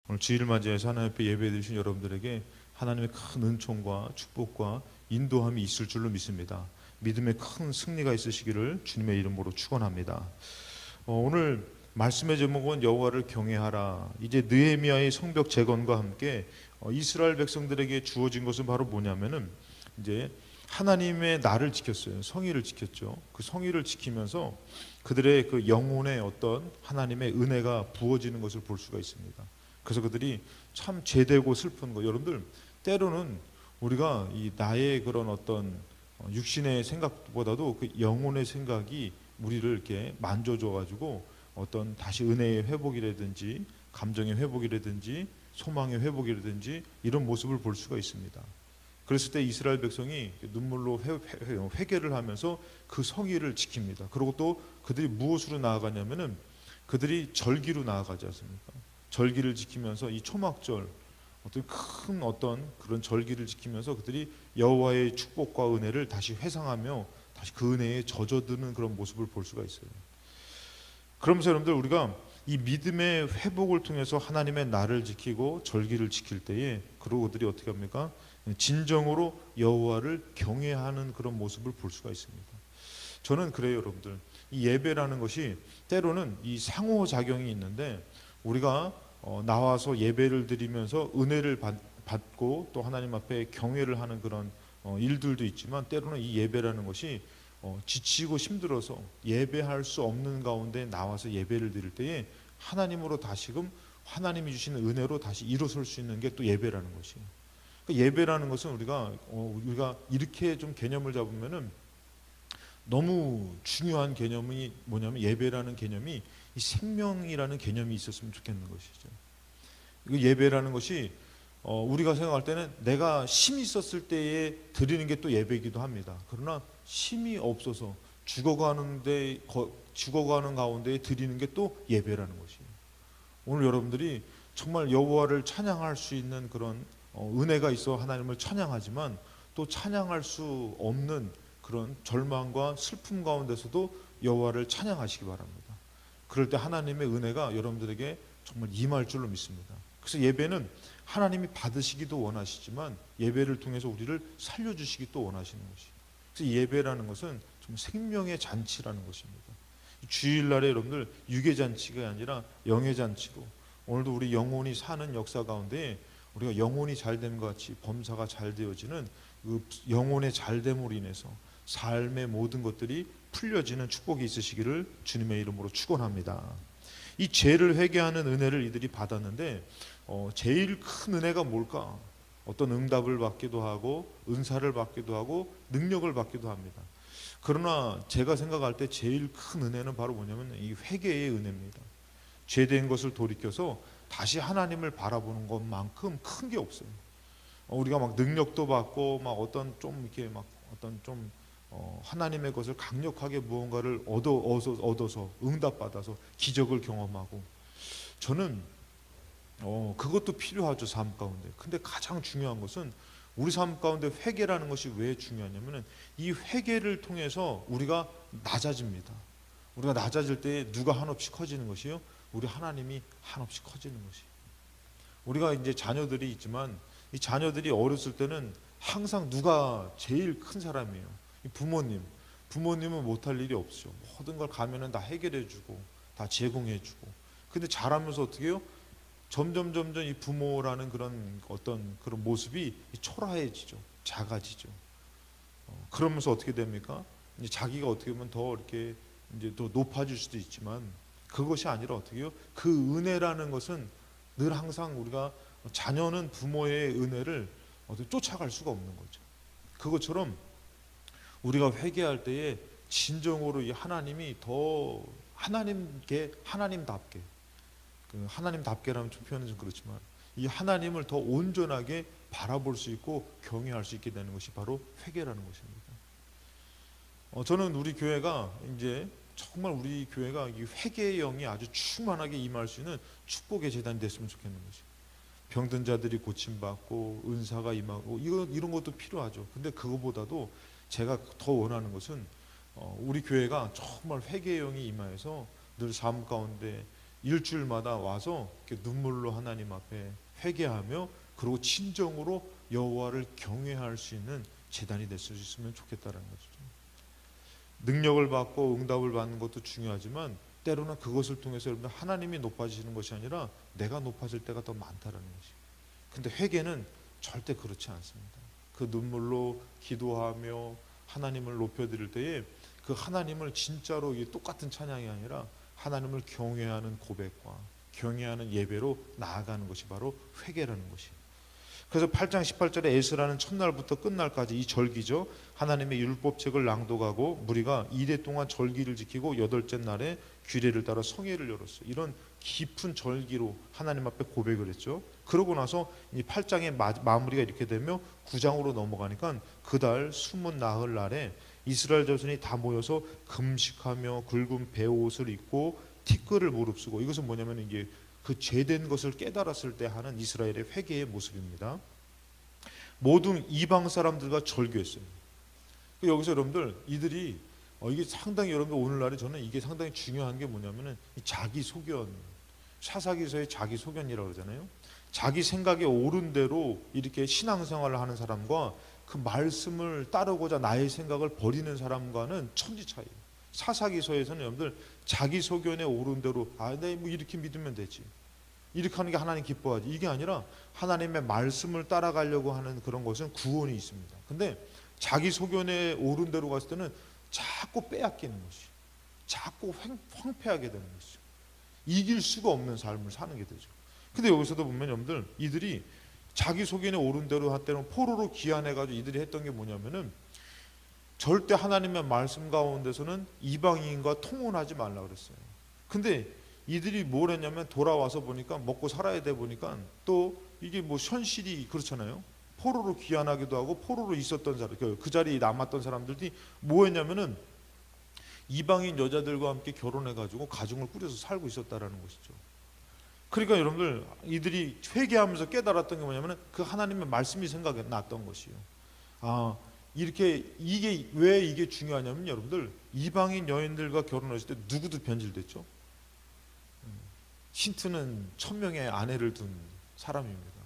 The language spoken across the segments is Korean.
오늘 주일 맞이해서 하나님 앞에 예배 드리신 여러분들에게 하나님의 큰 은총과 축복과 인도함이 있을 줄로 믿습니다. 믿음의 큰 승리가 있으시기를 주님의 이름으로 축원합니다. 오늘 말씀의 제목은 여호와를 경외하라. 이제 느헤미야의 성벽 재건과 함께 이스라엘 백성들에게 주어진 것은 바로 뭐냐면은 이제 하나님의 날을 지켰어요. 성의를 지켰죠. 그 성의를 지키면서 그들의 그 영혼에 어떤 하나님의 은혜가 부어지는 것을 볼 수가 있습니다. 그래서 그들이 참 제대고 슬픈 거. 여러분들 때로는 우리가 이 나의 그런 어떤 육신의 생각보다도 그 영혼의 생각이 우리를 이렇게 만져줘 가지고 어떤 다시 은혜의 회복이라든지 감정의 회복이라든지 소망의 회복이라든지 이런 모습을 볼 수가 있습니다. 그랬을 때 이스라엘 백성이 눈물로 회개를 하면서 그 성의를 지킵니다. 그리고 또 그들이 무엇으로 나아가냐면은 그들이 절기로 나아가지 않습니까? 절기를 지키면서 이 초막절 어떤 그런 절기를 지키면서 그들이 여호와의 축복과 은혜를 다시 회상하며 다시 그 은혜에 젖어드는 그런 모습을 볼 수가 있어요. 그러면서 여러분들 우리가 이 믿음의 회복을 통해서 하나님의 날을 지키고 절기를 지킬 때에 그리고 그들이 어떻게 합니까? 진정으로 여호와를 경외하는 그런 모습을 볼 수가 있습니다. 저는 그래요, 여러분들. 이 예배라는 것이 때로는 이 상호작용이 있는데 우리가 나와서 예배를 드리면서 은혜를 받고 또 하나님 앞에 경외를 하는 그런 일들도 있지만 때로는 이 예배라는 것이 지치고 힘들어서 예배할 수 없는 가운데 나와서 예배를 드릴 때에 하나님으로 다시금 하나님이 주시는 은혜로 다시 일어설 수 있는 게 또 예배라는 것이에요. 그러니까 예배라는 것은 우리가 이렇게 좀 개념을 잡으면은 너무 중요한 개념이 뭐냐면 예배라는 개념이 이 생명이라는 개념이 있었으면 좋겠는 것이죠. 그 예배라는 것이 우리가 생각할 때는 내가 힘이 있었을 때에 드리는 게 또 예배이기도 합니다. 그러나 힘이 없어서 죽어가는 가운데 드리는 게 또 예배라는 것이에요. 오늘 여러분들이 정말 여호와를 찬양할 수 있는 그런 은혜가 있어 하나님을 찬양하지만 또 찬양할 수 없는 그런 절망과 슬픔 가운데서도 여호와를 찬양하시기 바랍니다. 그럴 때 하나님의 은혜가 여러분들에게 정말 임할 줄로 믿습니다. 그래서 예배는 하나님이 받으시기도 원하시지만 예배를 통해서 우리를 살려주시기 또 원하시는 것이에요. 그래서 예배라는 것은 좀 생명의 잔치라는 것입니다. 주일날에 여러분들 육의 잔치가 아니라 영의 잔치로 오늘도 우리 영혼이 사는 역사 가운데 우리가 영혼이 잘됨과 같이 범사가 잘 되어지는 그 영혼의 잘됨으로 인해서 삶의 모든 것들이 풀려지는 축복이 있으시기를 주님의 이름으로 축원합니다. 이 죄를 회개하는 은혜를 이들이 받았는데 제일 큰 은혜가 뭘까? 어떤 응답을 받기도 하고 은사를 받기도 하고 능력을 받기도 합니다. 그러나 제가 생각할 때 제일 큰 은혜는 바로 뭐냐면 이 회개의 은혜입니다. 죄된 것을 돌이켜서 다시 하나님을 바라보는 것만큼 큰 게 없어요. 우리가 막 능력도 받고 막 어떤 좀 이렇게 막 어떤 좀 하나님의 것을 강력하게 무언가를 얻어서 응답받아서 기적을 경험하고 저는 그것도 필요하죠, 삶 가운데. 근데 가장 중요한 것은 우리 삶 가운데 회개라는 것이 왜 중요하냐면은 이 회개를 통해서 우리가 낮아집니다. 우리가 낮아질 때 누가 한없이 커지는 것이요? 우리 하나님이 한없이 커지는 것이에요. 우리가 이제 자녀들이 있지만 이 자녀들이 어렸을 때는 항상 누가 제일 큰 사람이에요? 부모님은 못할 일이 없죠. 모든 걸 가면은 다 해결해주고 다 제공해주고. 근데 자라면서 어떻게 해요? 점점 이 부모라는 그런 어떤 그런 모습이 초라해지죠. 작아지죠. 그러면서 어떻게 됩니까? 이제 자기가 어떻게 보면 더 이렇게 이제 더 높아질 수도 있지만 그것이 아니라 어떻게 해요? 그 은혜라는 것은 늘 항상 우리가 자녀는 부모의 은혜를 어떻게 쫓아갈 수가 없는 거죠. 그것처럼 우리가 회개할 때에 진정으로 이 하나님이 더 하나님답게 하나님답게라면 좀 표현은 좀 그렇지만 이 하나님을 더 온전하게 바라볼 수 있고 경외할 수 있게 되는 것이 바로 회개라는 것입니다. 저는 우리 교회가 이제 정말 우리 교회가 이 회개의 영이 아주 충만하게 임할 수 있는 축복의 재단이 됐으면 좋겠는 것이에요. 병든 자들이 고침받고 은사가 임하고 이런 것도 필요하죠. 근데 그거보다도 제가 더 원하는 것은 우리 교회가 정말 회개의 영이 임하여서 늘 삶 가운데 일주일마다 와서 이렇게 눈물로 하나님 앞에 회개하며 그리고 진정으로 여호와를 경외할 수 있는 제단이 될 수 있으면 좋겠다는 거죠. 능력을 받고 응답을 받는 것도 중요하지만 때로는 그것을 통해서 여러분들 하나님이 높아지시는 것이 아니라 내가 높아질 때가 더 많다라는 것이. 근데 회개는 절대 그렇지 않습니다. 그 눈물로 기도하며 하나님을 높여드릴 때에 그 하나님을 진짜로 이 똑같은 찬양이 아니라 하나님을 경외하는 고백과 경외하는 예배로 나아가는 것이 바로 회개라는 것이에요. 그래서 8장 18절에 에스라는 첫날부터 끝날까지 이 절기죠. 하나님의 율법책을 낭독하고 무리가 이래 동안 절기를 지키고 여덟째 날에 규례를 따라 성회를 열었어요. 이런 깊은 절기로 하나님 앞에 고백을 했죠. 그러고 나서 이 8장의 마무리가 이렇게 되며 9장으로 넘어가니까 그달 수문 나흘 날에 이스라엘 자손이 다 모여서 금식하며 굵은 베옷을 입고 티끌을 무릅쓰고, 이것은 뭐냐면 이게 그 죄된 것을 깨달았을 때 하는 이스라엘의 회개의 모습입니다. 모든 이방 사람들과 절규했어요. 여기서 여러분들 이들이 이게 상당히 여러분들 오늘날에 저는 이게 상당히 중요한 게 뭐냐면은 자기 소견, 사사기서의 자기 소견이라고 그러잖아요. 자기 생각에 옳은 대로 이렇게 신앙생활을 하는 사람과 그 말씀을 따르고자 나의 생각을 버리는 사람과는 천지 차이. 사사기서에서는 여러분들 자기 소견에 옳은 대로 내가 뭐 이렇게 믿으면 되지, 이렇게 하는 게 하나님 기뻐하지, 이게 아니라 하나님의 말씀을 따라가려고 하는 그런 것은 구원이 있습니다. 근데 자기 소견에 옳은 대로 갔을 때는 자꾸 빼앗기는 것이, 자꾸 황폐하게 되는 것이죠. 이길 수가 없는 삶을 사는 게 되죠. 근데 여기서도 보면 여러분들 이들이 자기 소견에 옳은 대로 할 때는 포로로 귀환해가지고 이들이 했던 게 뭐냐면은 절대 하나님의 말씀 가운데서는 이방인과 통혼하지 말라 그랬어요. 근데 이들이 뭘 했냐면 돌아와서 보니까 먹고 살아야 돼 보니까 또 이게 뭐 현실이 그렇잖아요. 포로로 귀환하기도 하고 포로로 있었던 사람, 그 자리에 남았던 사람들이 뭐 했냐면은 이방인 여자들과 함께 결혼해가지고 가정을 꾸려서 살고 있었다라는 것이죠. 그러니까 여러분들 이들이 회개하면서 깨달았던 게 뭐냐면은 그 하나님의 말씀이 생각이 났던 것이요. 이렇게 이게 왜 이게 중요하냐면 여러분들 이방인 여인들과 결혼했을 때 누구도 변질됐죠. 힌트는 1000명의 아내를 둔 사람입니다.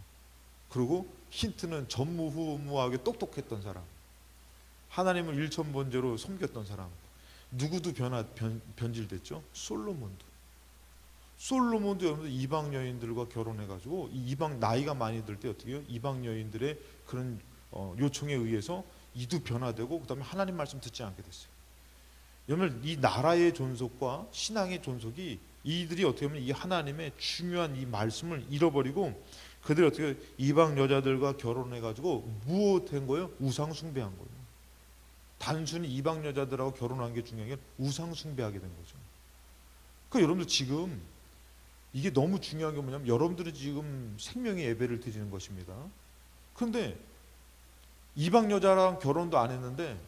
그리고 힌트는 전무후무하게 똑똑했던 사람, 하나님을 일천번제로 섬겼던 사람, 누구도 변질됐죠. 솔로몬도 여러분들 이방 여인들과 결혼해가지고 이방 나이가 많이 들 때 어떻게 해요? 이방 여인들의 그런 요청에 의해서 이도 변화되고 그다음에 하나님 말씀 듣지 않게 됐어요. 여러분 이 나라의 존속과 신앙의 존속이 이들이 어떻게 보면 이 하나님의 중요한 이 말씀을 잃어버리고 그들이 어떻게 이방 여자들과 결혼해가지고 무엇한 거예요? 우상 숭배한 거예요. 단순히 이방 여자들하고 결혼한 게 중요한 게 우상 숭배하게 된 거죠. 그러니까 여러분들 지금 이게 너무 중요한 게 뭐냐면 여러분들이 지금 생명의 예배를 드리는 것입니다. 그런데 이방 여자랑 결혼도 안 했는데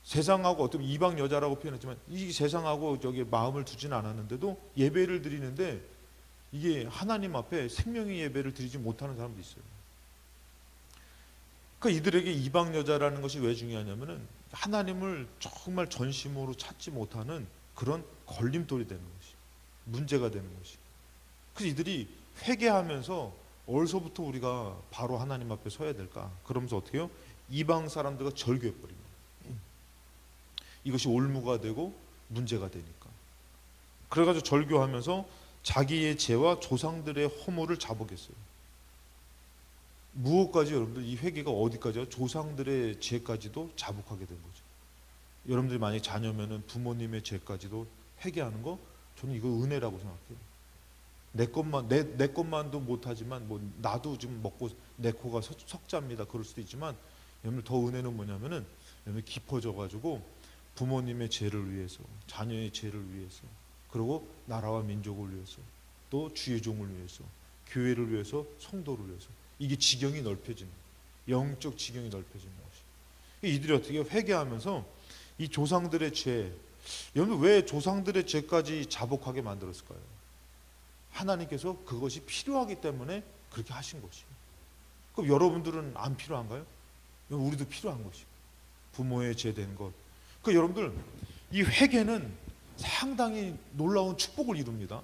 세상하고 어떤 이방 여자라고 표현했지만 이 세상하고 저기 마음을 두지는 않았는데도 예배를 드리는데 이게 하나님 앞에 생명의 예배를 드리지 못하는 사람도 있어요. 그러니까 이들에게 이방 여자라는 것이 왜 중요하냐면은 하나님을 정말 전심으로 찾지 못하는 그런 걸림돌이 되는 것이, 문제가 되는 것이. 그래서 이들이 회개하면서 어디서부터 우리가 바로 하나님 앞에 서야 될까? 그러면서 어떻게 해요? 이방 사람들과 절교해버립니다. 이것이 올무가 되고 문제가 되니까. 그래가지고 절교하면서 자기의 죄와 조상들의 허물을 자복했어요. 무엇까지 여러분들 이 회개가 어디까지요? 조상들의 죄까지도 자복하게 된 거죠. 여러분들이 만약 자녀면은 부모님의 죄까지도 회개하는 거, 저는 이거 은혜라고 생각해요. 내 것만도 못하지만 뭐 나도 지금 먹고 내 코가 석자입니다. 그럴 수도 있지만 여러분 더 은혜는 뭐냐면은 여러분 깊어져가지고 부모님의 죄를 위해서, 자녀의 죄를 위해서, 그리고 나라와 민족을 위해서, 또 주의 종을 위해서, 교회를 위해서, 성도를 위해서, 이게 지경이 넓혀지는, 영적 지경이 넓혀지는 것이. 이들이 어떻게 회개하면서 이 조상들의 죄, 여러분 왜 조상들의 죄까지 자복하게 만들었을까요? 하나님께서 그것이 필요하기 때문에 그렇게 하신 것이에요. 그럼 여러분들은 안 필요한가요? 우리도 필요한 것이에요. 부모의 죄된 것. 그 여러분들 이 회개는 상당히 놀라운 축복을 이룹니다.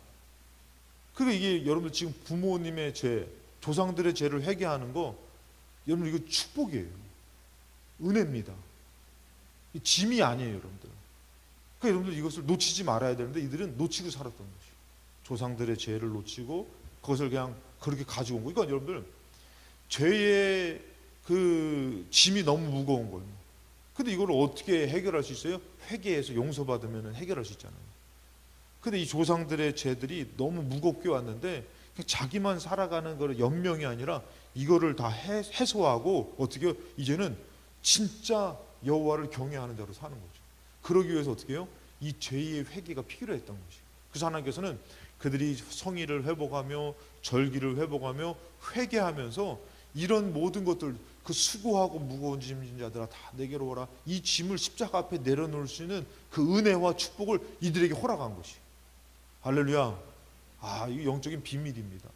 그러니까 이게 여러분들 지금 부모님의 죄, 조상들의 죄를 회개하는 거, 여러분 이거 축복이에요. 은혜입니다. 짐이 아니에요, 여러분들. 그러니까 여러분들 이것을 놓치지 말아야 되는데 이들은 놓치고 살았던 것이에요. 조상들의 죄를 놓치고 그것을 그냥 그렇게 가지고 온 거예요. 그러니까 여러분들 죄의 그 짐이 너무 무거운 거예요. 근데 이걸 어떻게 해결할 수 있어요? 회개해서 용서받으면 해결할 수 있잖아요. 근데 이 조상들의 죄들이 너무 무겁게 왔는데 자기만 살아가는 거를 연명이 아니라 이거를 다 해소하고 어떻게 해요? 이제는 진짜 여호와를 경외하는 자로 사는 거죠. 그러기 위해서 어떻게 해요? 이 죄의 회개가 필요했던 것이에요. 그래서 하나님께서는 그들이 성의를 회복하며 절기를 회복하며 회개하면서 이런 모든 것들, 그 수고하고 무거운 짐진 자들아 다 내게로 오라, 이 짐을 십자가 앞에 내려놓을 수 있는 그 은혜와 축복을 이들에게 허락한 것이. 할렐루야. 이 영적인 비밀입니다.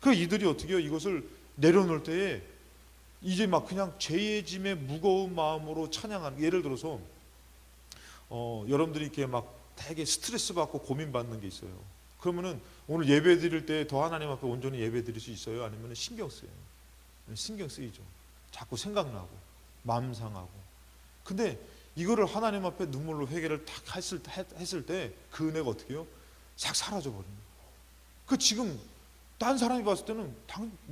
그 이들이 어떻게 해요? 이것을 내려놓을 때에 이제 막 그냥 죄의 짐에 무거운 마음으로 찬양하는, 예를 들어서 여러분들이 이렇게 막 되게 스트레스 받고 고민 받는 게 있어요. 그러면은 오늘 예배 드릴 때 더 하나님 앞에 온전히 예배 드릴 수 있어요? 아니면 신경 쓰여요? 신경 쓰이죠. 자꾸 생각나고 마음 상하고. 근데 이거를 하나님 앞에 눈물로 회개를 탁 했을 때 그 은혜가 어떻게 해요? 싹 사라져 버립니다. 그 지금 딴 사람이 봤을 때는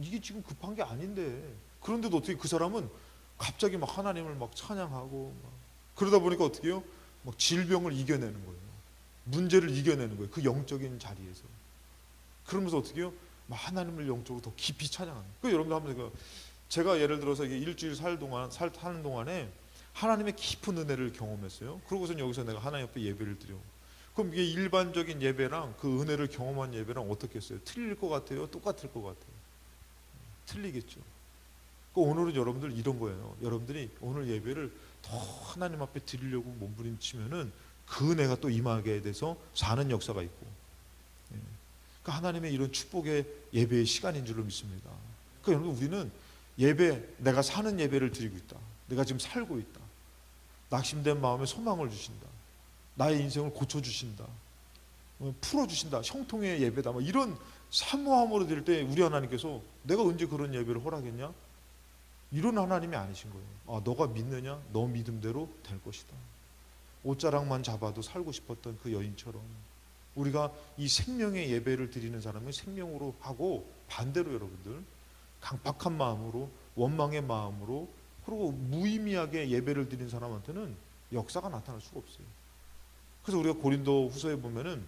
이게 지금 급한 게 아닌데, 그런데도 어떻게 그 사람은 갑자기 막 하나님을 막 찬양하고 막 그러다 보니까 어떻게 해요? 막 질병을 이겨내는 거예요. 문제를 이겨내는 거예요. 그 영적인 자리에서. 그러면서 어떻게 해요? 막 하나님을 영적으로 더 깊이 찬양하는 거예요. 그 여러분들 한번 제가 예를 들어서 이게 일주일 사는 동안에 하나님의 깊은 은혜를 경험했어요. 그러고선 여기서 내가 하나님 앞에 예배를 드려. 그럼 이게 일반적인 예배랑 그 은혜를 경험한 예배랑 어떻겠어요? 틀릴 것 같아요? 똑같을 것 같아요? 틀리겠죠. 오늘은 여러분들 이런 거예요. 여러분들이 오늘 예배를 더 하나님 앞에 드리려고 몸부림치면은 그 은혜가 또 임하게 돼서 사는 역사가 있고, 그러니까 하나님의 이런 축복의 예배의 시간인 줄로 믿습니다. 그러니까 여러분, 우리는 예배, 내가 사는 예배를 드리고 있다. 내가 지금 살고 있다. 낙심된 마음에 소망을 주신다. 나의 인생을 고쳐주신다. 풀어주신다. 형통의 예배다. 이런 사모함으로 드릴 때 우리 하나님께서 내가 언제 그런 예배를 허락했냐? 이런 하나님이 아니신 거예요. 너가 믿느냐? 너 믿음대로 될 것이다. 옷자락만 잡아도 살고 싶었던 그 여인처럼 우리가 이 생명의 예배를 드리는 사람은 생명으로 하고, 반대로 여러분들 강팍한 마음으로, 원망의 마음으로, 그리고 무의미하게 예배를 드린 사람한테는 역사가 나타날 수가 없어요. 그래서 우리가 고린도 후서에 보면은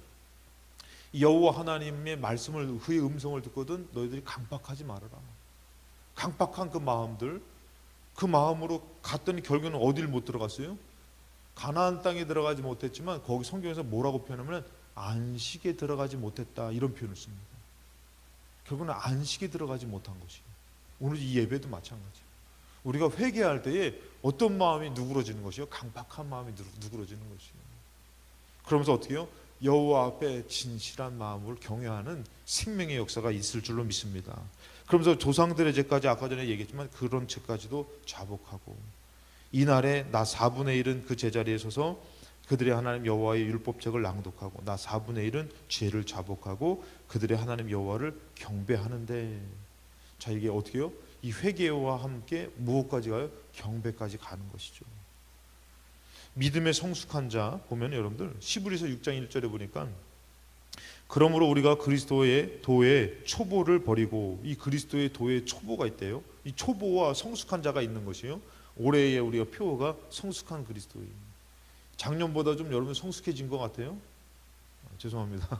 여호와 하나님의 말씀을, 그의 음성을 듣거든 너희들이 강팍하지 말아라. 강팍한 그 마음들, 그 마음으로 갔더니 결국에는 어디를 못 들어갔어요? 가나안 땅에 들어가지 못했지만 거기 성경에서 뭐라고 표현하면 안식에 들어가지 못했다, 이런 표현을 씁니다. 결국은 안식에 들어가지 못한 것이에요. 오늘 이 예배도 마찬가지예요. 우리가 회개할 때에 어떤 마음이 누그러지는 것이요? 강팍한 마음이 누그러지는 것이에요. 그러면서 어떻게 해요? 여호와 앞에 진실한 마음을 경외하는 생명의 역사가 있을 줄로 믿습니다. 그러면서 조상들의 죄까지 아까 전에 얘기했지만 그런 죄까지도 자복하고, 이날에 나 4분의 1은 그 제자리에 서서 그들의 하나님 여호와의 율법책을 낭독하고 나 4분의 1은 죄를 자복하고 그들의 하나님 여호와를 경배하는데, 자, 이게 어떻게 해요? 이 회개와 함께 무엇까지 가요? 경배까지 가는 것이죠. 믿음의 성숙한 자 보면 여러분들 히브리서 6장 1절에 보니까, 그러므로 우리가 그리스도의 도의 초보를 버리고, 이 그리스도의 도의 초보가 있대요. 이 초보와 성숙한 자가 있는 것이에요. 올해의 우리가 표어가 성숙한 그리스도예요. 작년보다 좀 여러분 성숙해진 것 같아요? 죄송합니다.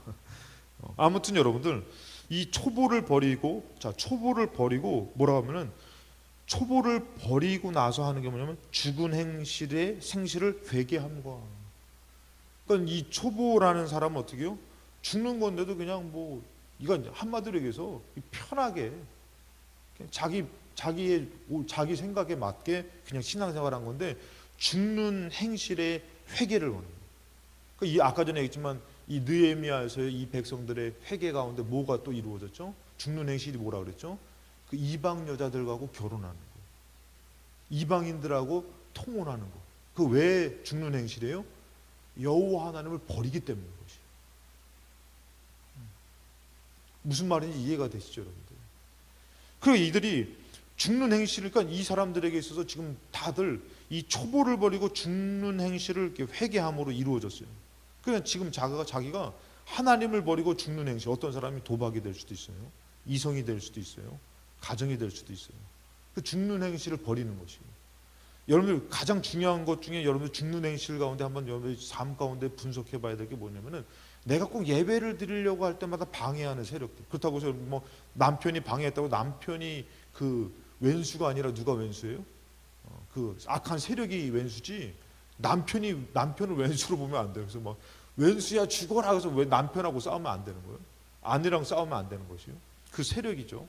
아무튼 여러분들 이 초보를 버리고, 자, 초보를 버리고 뭐라 하면은, 초보를 버리고 나서 하는 게 뭐냐면 죽은 행실의 생실을 회개함과. 그러니까 이 초보라는 사람은 어떻게 해요? 죽는 건데도 그냥 이건 한마디로 얘기해서 편하게 그냥 자기 생각에 맞게 그냥 신앙생활한 건데, 죽는 행실의 회개를 원해요. 그러니까 아까 전에 얘기했지만 이 느헤미야에서의 이 백성들의 회개 가운데 뭐가 또 이루어졌죠? 죽는 행실이 뭐라 그랬죠? 그 이방 여자들하고 결혼하는 거, 이방인들하고 통혼하는 거. 그 왜 죽는 행실이에요? 여호와 하나님을 버리기 때문인 것이. 무슨 말인지 이해가 되시죠, 여러분들? 그리고 이들이 죽는 행실을, 그러니까 이 사람들에게 있어서 지금 다들 이 초보를 버리고 죽는 행실을 이렇게 회개함으로 이루어졌어요. 그러니까 지금 자기가 하나님을 버리고 죽는 행실, 어떤 사람이 도박이 될 수도 있어요. 이성이 될 수도 있어요. 가정이 될 수도 있어요. 그 죽는 행실을 버리는 것이. 여러분들 가장 중요한 것 중에 여러분들 죽는 행실 가운데 한번 여러분들 삶 가운데 분석해 봐야 될 게 뭐냐면은 내가 꼭 예배를 드리려고 할 때마다 방해하는 세력들. 그렇다고 해서 뭐 남편이 방해했다고 남편이 그 왼수가 아니라 누가 왼수예요? 그 악한 세력이 왼수지 남편을 왼수로 보면 안 돼요. 그래서 막 왼수야 죽어라 그래서 왜 남편하고 싸우면 안 되는 거예요? 아내랑 싸우면 안 되는 것이요. 그 세력이죠.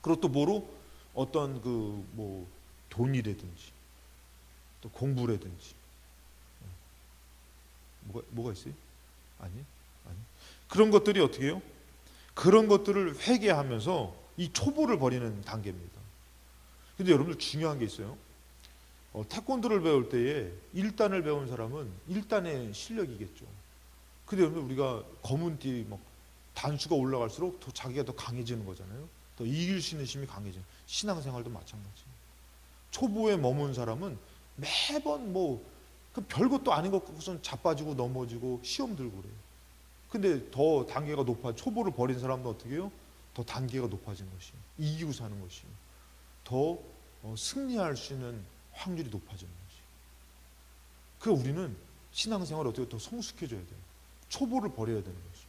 그리고 또 뭐로 어떤 그 뭐 돈이라든지 또 공부라든지 뭐가 있어요? 아니 그런 것들이 어떻게 해요? 그런 것들을 회개하면서 이 초보를 버리는 단계입니다. 근데 여러분들 중요한 게 있어요. 태권도를 배울 때에 1단을 배운 사람은 1단의 실력이겠죠. 근데 여러분 우리가 검은띠 막 단수가 올라갈수록 더 자기가 더 강해지는 거잖아요. 더 이길 수 있는 힘이 강해지는. 신앙생활도 마찬가지. 초보에 머문 사람은 매번 뭐 그 별것도 아닌 것 같고선 자빠지고 넘어지고 시험 들고 그래요. 근데 더 단계가 높아 초보를 버린 사람도 어떻게 해요? 더 단계가 높아진 것이 이기고 사는 것이 더 승리할 수 있는 확률이 높아지는 것이. 그 우리는 신앙생활을 어떻게 더 성숙해져야 돼요. 초보를 버려야 되는 것이.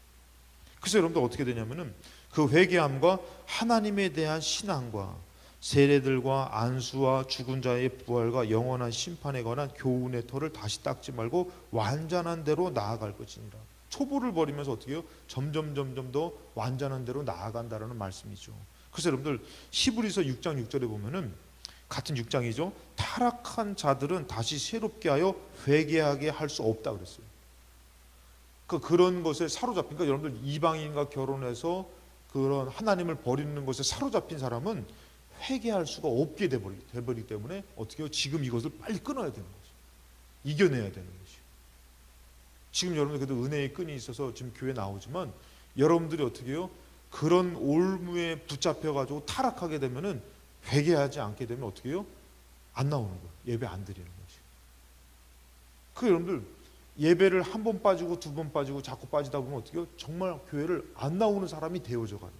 그래서 여러분들 어떻게 되냐면은 그 회개함과 하나님에 대한 신앙과 세례들과 안수와 죽은 자의 부활과 영원한 심판에 관한 교훈의 터를 다시 닦지 말고 완전한 대로 나아갈 것이니라. 초보를 버리면서 어떻게 해요? 점점 더 완전한 대로 나아간다라는 말씀이죠. 그래서 여러분들 히브리서 6장 6절에 보면은 같은 6장이죠. 타락한 자들은 다시 새롭게 하여 회개하게 할 수 없다 그랬어요. 그런 것에 사로잡힌, 그러니까 여러분들 이방인과 결혼해서 그런 하나님을 버리는 것에 사로잡힌 사람은 회개할 수가 없게 돼버리기 때문에 어떻게 해요? 지금 이것을 빨리 끊어야 되는 거죠. 이겨내야 되는 거죠. 지금 여러분들 그래도 은혜의 끈이 있어서 지금 교회 나오지만 여러분들이 어떻게 해요? 그런 올무에 붙잡혀가지고 타락하게 되면은 회개하지 않게 되면 어떻게 해요? 안 나오는 거예요. 예배 안 드리는 거죠. 그 여러분들 예배를 한 번 빠지고 두 번 빠지고 자꾸 빠지다 보면 어떻게 해요? 정말 교회를 안 나오는 사람이 되어져 갑니다.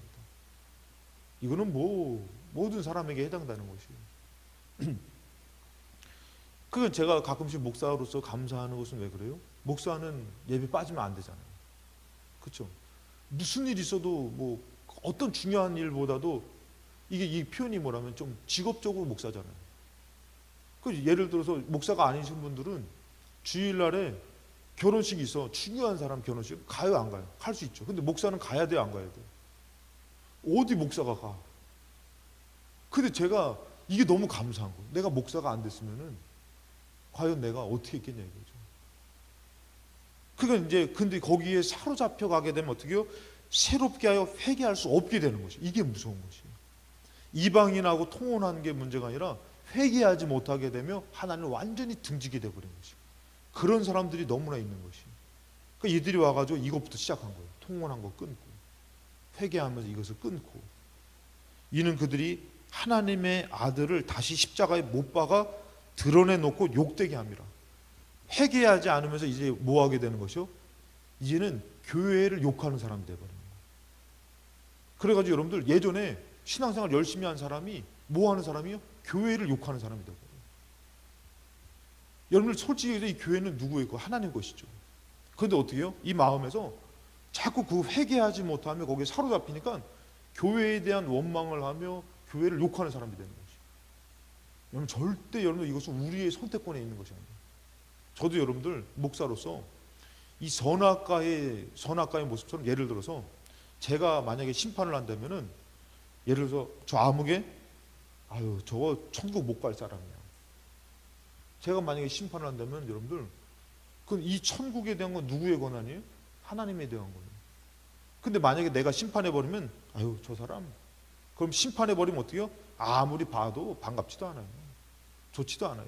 이거는 뭐 모든 사람에게 해당되는 것이에요. 그건 제가 가끔씩 목사로서 감사하는 것은 왜 그래요? 목사는 예배 빠지면 안 되잖아요. 그렇죠? 무슨 일 있어도 뭐 어떤 중요한 일보다도 이게 이 표현이 뭐라면 좀 직업적으로 목사잖아요. 그 예를 들어서 목사가 아니신 분들은 주일날에 결혼식이 있어. 중요한 사람 결혼식 가요 안 가요? 갈 수 있죠. 근데 목사는 가야 돼요 안 가야 돼요? 어디 목사가 가? 근데 제가 이게 너무 감사한 거예요. 내가 목사가 안 됐으면은 과연 내가 어떻게 했겠냐 이거죠. 그러니까 이제 근데 거기에 사로잡혀 가게 되면 어떻게 해요? 새롭게 하여 회개할 수 없게 되는 것이. 이게 무서운 것이에요. 이방인하고 통혼하는 게 문제가 아니라 회개하지 못하게 되면 하나님을 완전히 등지게 되어버린 것이에요. 그런 사람들이 너무나 있는 것이에요. 그러니까 이들이 와가지고 이것부터 시작한 거예요. 통혼한 거 끊고 회개하면서 이것을 끊고 이는 그들이 하나님의 아들을 다시 십자가에 못 박아 드러내놓고 욕되게 합니다. 회개하지 않으면서 이제 뭐 하게 되는 것이요? 이제는 교회를 욕하는 사람이 되어버리는 거예요. 그래가지고 여러분들 예전에 신앙생활 열심히 한 사람이 뭐 하는 사람이요? 교회를 욕하는 사람이 되어버려요. 여러분들 솔직히 이 교회는 누구의 거? 하나님 것이죠. 그런데 어떻게 해요? 이 마음에서 자꾸 그 회개하지 못하며 거기에 사로잡히니까 교회에 대한 원망을 하며 교회를 욕하는 사람이 되는 거죠. 여러분 절대 여러분들 이것은 우리의 선택권에 있는 것이 아니에요. 저도 여러분들 목사로서 이 선악과의 모습처럼 예를 들어서 제가 만약에 심판을 한다면은 예를 들어서 저 아무개 아유 저거 천국 못 갈 사람이야. 제가 만약에 심판을 한다면 여러분들 그럼 이 천국에 대한 건 누구의 권한이에요? 하나님에 대한 거예요. 근데 만약에 내가 심판해버리면 아유 저 사람 그럼 심판해버리면 어떻게 해요? 아무리 봐도 반갑지도 않아요. 좋지도 않아요.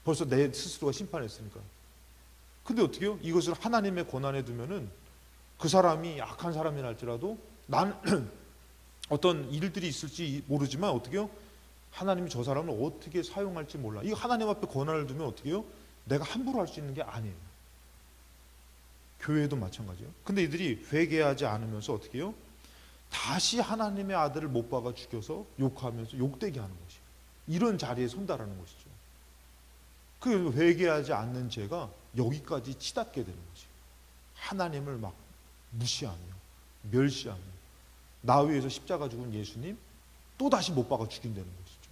벌써 내 스스로가 심판했으니까. 근데 어떻게 해요? 이것을 하나님의 권한에 두면은 그 사람이 약한 사람이라 할지라도 난 어떤 일들이 있을지 모르지만 어떻게 해요? 하나님이 저 사람을 어떻게 사용할지 몰라. 이 하나님 앞에 권한을 두면 어떻게 해요? 내가 함부로 할 수 있는 게 아니에요. 교회도 마찬가지예요. 근데 이들이 회개하지 않으면서 어떻게 해요? 다시 하나님의 아들을 못 박아 죽여서 욕하면서 욕되게 하는 것이에요. 이런 자리에 선다라는 것이죠. 그 회개하지 않는 죄가 여기까지 치닫게 되는 거죠. 하나님을 막 무시하며 멸시하며 나 위해서 십자가 죽은 예수님 또 다시 못 박아 죽인다는 것이죠.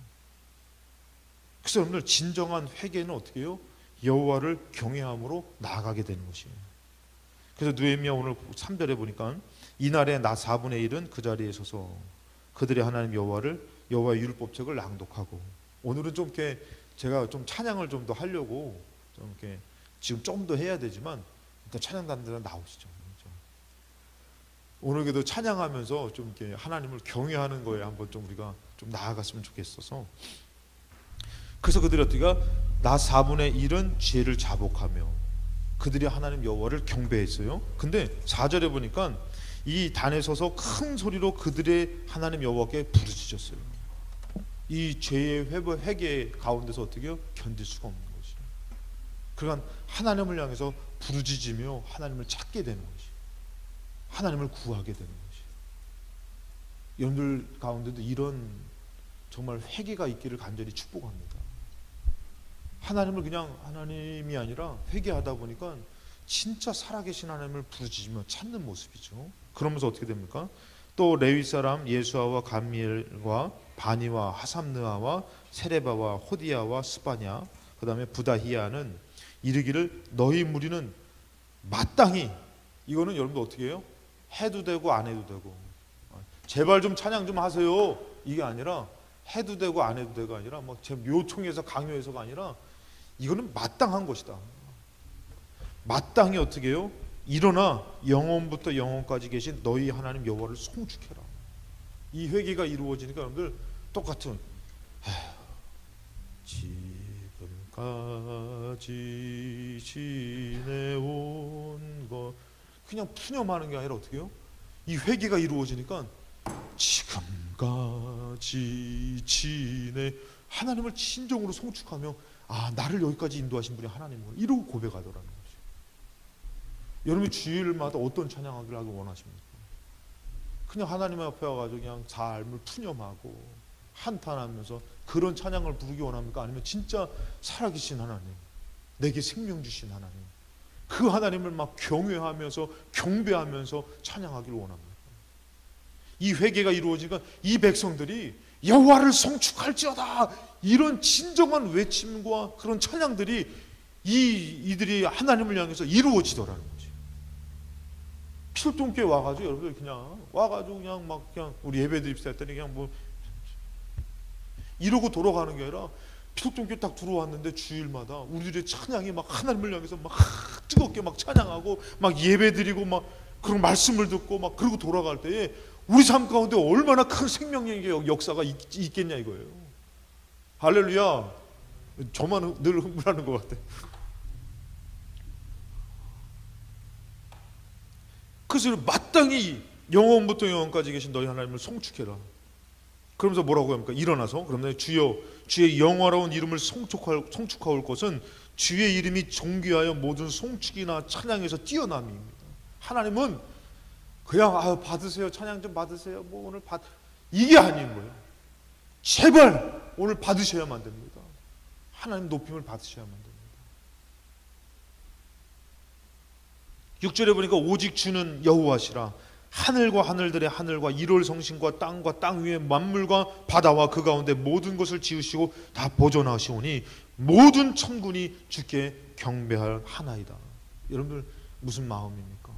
그래서 여러분들 진정한 회개는 어떻게 해요? 여호와를 경외함으로 나아가게 되는 것이에요. 그래서 느헤미야 오늘 3절에 보니까 이날에 나 4분의 1은 그 자리에 서서 그들의 하나님 여호와의 율법책을 낭독하고, 오늘은 좀 이렇게 제가 좀 찬양을 좀 더 하려고 좀 이렇게 지금 좀 더 해야 되지만 일단 찬양단들 나오시죠. 그렇죠? 오늘 그래도 찬양하면서 좀 이렇게 하나님을 경외하는 거에 한번 좀 우리가 좀 나아갔으면 좋겠어서, 그래서 그들이 어떻게 나 4분의 1은 죄를 자복하며 그들이 하나님 여호와를 경배했어요. 근데 4절에 보니까 이 단에 서서 큰 소리로 그들의 하나님 여호와께 부르짖었어요. 이 죄의 회개 가운데서 어떻게 해요? 견딜 수가 없는 것이죠. 그러니까 하나님을 향해서 부르짖으며 하나님을 찾게 되는 것이죠. 하나님을 구하게 되는 것이죠. 여러분들 가운데도 이런 정말 회개가 있기를 간절히 축복합니다. 하나님을 그냥 하나님이 아니라 회개하다 보니까 진짜 살아계신 하나님을 부르짖으며 찾는 모습이죠. 그러면서 어떻게 됩니까? 또 레위 사람 예수아와 감미엘과 바니와 하삼느아와 세레바와 호디야와 스바냐, 그 다음에 부다히야는 이르기를 너희 무리는 마땅히, 이거는 여러분들 어떻게 해요? 해도 되고 안 해도 되고, 제발 좀 찬양 좀 하세요, 이게 아니라 해도 되고 안 해도 되고 아니라 뭐 제 요청해서 강요해서가 아니라 이거는 마땅한 것이다. 마땅히 어떻게 해요? 일어나 영원부터 영원까지 계신 너희 하나님 여호와를 송축해라. 이 회개가 이루어지니까 여러분들 똑같은 지금까지 지내온 것 그냥 푸념하는 게 아니라 어떻게 해요? 이 회개가 이루어지니까 지금까지 지내 하나님을 진정으로 송축하며 나를 여기까지 인도하신 분이 하나님이구나 이러고 고백하더라는 거죠. 여러분이 주일마다 어떤 찬양하기를 하기 원하십니까? 그냥 하나님 앞에 와가지고 그냥 삶을 푸념하고 한탄하면서 그런 찬양을 부르기 원합니까? 아니면 진짜 살아계신 하나님, 내게 생명 주신 하나님, 그 하나님을 막 경외하면서 경배하면서 찬양하기를 원합니까? 이 회개가 이루어지니까 이 백성들이 여호와를 송축할지어다 이런 진정한 외침과 그런 찬양들이 이들이 하나님을 향해서 이루어지더라는 거죠. 필동교회 와가지고 여러분들 그냥 와가지고 그냥 막 그냥 우리 예배 드립시다 했더니 그냥 뭐 이러고 돌아가는 게 아니라 필동교회 딱 들어왔는데 주일마다 우리들의 찬양이 막 하나님을 향해서 막 뜨겁게 막 찬양하고 막 예배 드리고 막 그런 말씀을 듣고 막 그러고 돌아갈 때에 우리 삶 가운데 얼마나 큰 생명력의 역사가 있겠냐 이거예요. 할렐루야. 저만 늘 흥분하는 것 같아. 그래서 마땅히 영원부터 영원까지 계신 너희 하나님을 송축해라. 그러면서 뭐라고 합니까? 일어나서 그러면 주여 주의 영화로운 이름을 송축하올 것은 주의 이름이 존귀하여 모든 송축이나 찬양에서 뛰어남입니다. 하나님은 그냥 받으세요, 찬양 좀 받으세요, 뭐 오늘 이게 아닌 거예요. 제발 오늘 받으셔야만 됩니다. 하나님 높임을 받으셔야만 됩니다. 6절에 보니까 오직 주는 여호와시라. 하늘과 하늘들의 하늘과 일월 성신과 땅과 땅 위의 만물과 바다와 그 가운데 모든 것을 지으시고 다 보존하시오니 모든 천군이 주께 경배할 하나이다. 여러분들 무슨 마음입니까?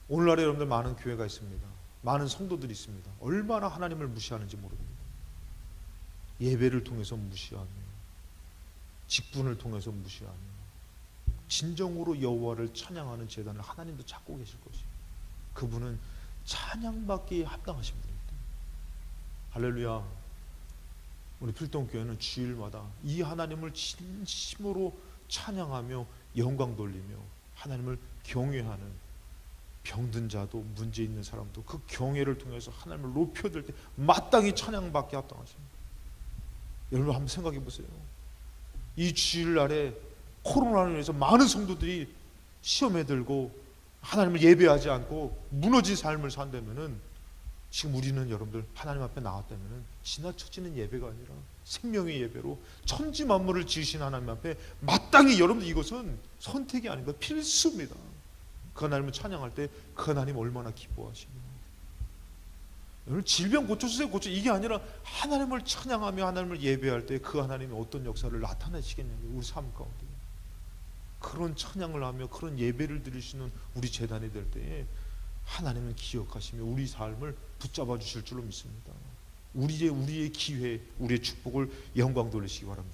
오늘날에 여러분들 많은 교회가 있습니다. 많은 성도들이 있습니다. 얼마나 하나님을 무시하는지 모릅니다. 예배를 통해서 무시하며 직분을 통해서 무시하며 진정으로 여호와를 찬양하는 제단을 하나님도 찾고 계실 것이에요. 그분은 찬양받기에 합당하신 분입니다. 할렐루야. 우리 필동교회는 주일마다 이 하나님을 진심으로 찬양하며 영광 돌리며 하나님을 경외하는, 병든 자도 문제 있는 사람도 그 경외를 통해서 하나님을 높여들 때 마땅히 찬양받게 합당하십니다. 여러분 한번 생각해 보세요. 이 주일날에 코로나로 인해서 많은 성도들이 시험에 들고 하나님을 예배하지 않고 무너진 삶을 산다면은, 지금 우리는 여러분들 하나님 앞에 나왔다면은 지나쳐지는 예배가 아니라 생명의 예배로 천지 만물을 지으신 하나님 앞에 마땅히, 여러분들 이것은 선택이 아닙니다. 필수입니다. 그 하나님을 찬양할 때 그 하나님 얼마나 기뻐하시며, 여러분 질병 고쳐주세요 이게 아니라 하나님을 찬양하며 하나님을 예배할 때 그 하나님이 어떤 역사를 나타내시겠냐고요. 우리 삶 가운데 그런 찬양을 하며 그런 예배를 드리시는 우리 제단이 될 때에 하나님은 기억하시며 우리 삶을 붙잡아 주실 줄로 믿습니다. 우리의 기회, 우리의 축복을 영광 돌리시기 바랍니다.